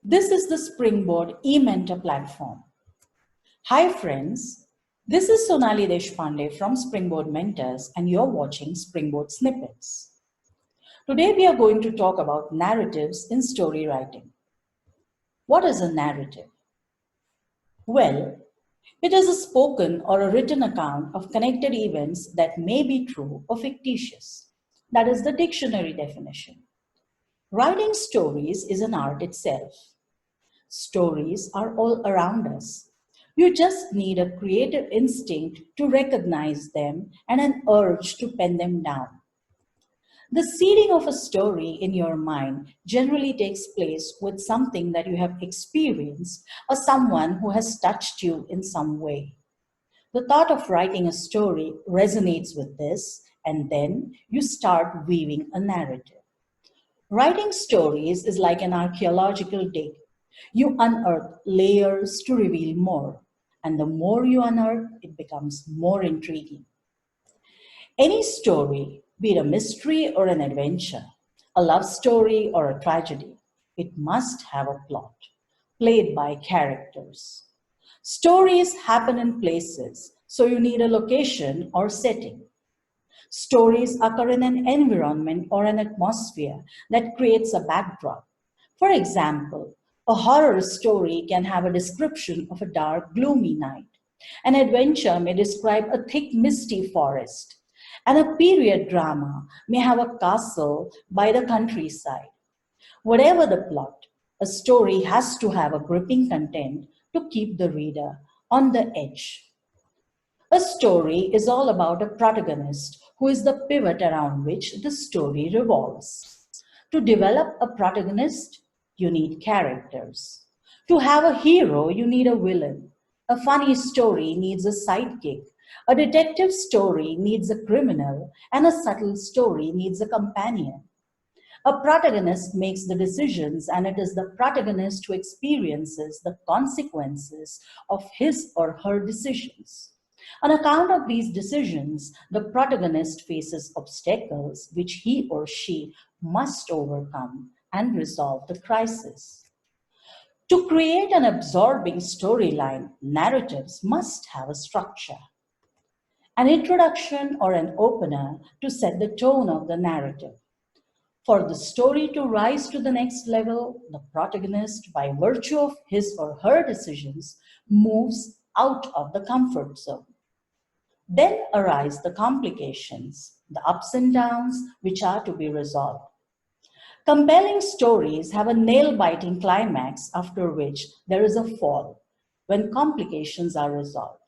This is the SpringBoard e-mentor platform. Hi friends, this is Sonali Deshpande from SpringBoard Mentors and you're watching SpringBoard Snippets. Today we are going to talk about narratives in story writing. What is a narrative? Well, it is a spoken or a written account of connected events that may be true or fictitious. That is the dictionary definition. Writing stories is an art itself. Stories are all around us. You just need a creative instinct to recognize them and an urge to pen them down. The seeding of a story in your mind generally takes place with something that you have experienced or someone who has touched you in some way. The thought of writing a story resonates with this, and then you start weaving a narrative. Writing stories is like an archaeological dig. You unearth layers to reveal more, and the more you unearth, it becomes more intriguing. Any story, be it a mystery or an adventure, a love story or a tragedy, it must have a plot, played by characters. Stories happen in places, so you need a location or setting. Stories occur in an environment or an atmosphere that creates a backdrop. For example, a horror story can have a description of a dark, gloomy night. An adventure may describe a thick, misty forest. And a period drama may have a castle by the countryside. Whatever the plot, a story has to have a gripping content to keep the reader on the edge. A story is all about a protagonist who is the pivot around which the story revolves. To develop a protagonist, you need characters. To have a hero, you need a villain. A funny story needs a sidekick. A detective story needs a criminal, and a subtle story needs a companion. A protagonist makes the decisions, and it is the protagonist who experiences the consequences of his or her decisions. On account of these decisions, the protagonist faces obstacles which he or she must overcome and resolve the crisis. To create an absorbing storyline, narratives must have a structure. An introduction or an opener to set the tone of the narrative. For the story to rise to the next level, the protagonist, by virtue of his or her decisions, moves out of the comfort zone. Then arise the complications, the ups and downs which are to be resolved. Compelling stories have a nail-biting climax after which there is a fall, when complications are resolved.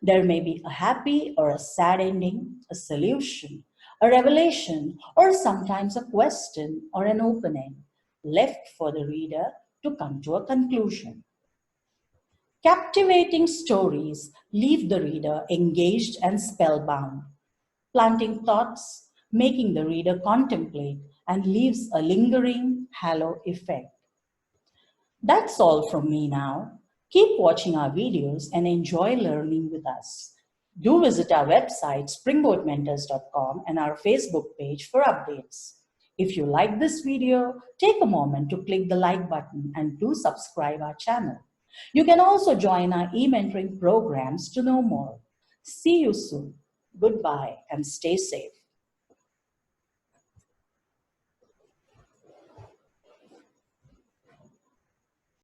There may be a happy or a sad ending, a solution, a revelation, or sometimes a question or an open end, left for the reader to come to a conclusion. Captivating stories leave the reader engaged and spellbound, planting thoughts, making the reader contemplate, and leaves a lingering halo effect. That's all from me now. Keep watching our videos and enjoy learning with us. Do visit our website springboardmentors.com and our Facebook page for updates. If you like this video, take a moment to click the like button and do subscribe our channel. You can also join our e-mentoring programs to know more. See you soon. Goodbye and stay safe.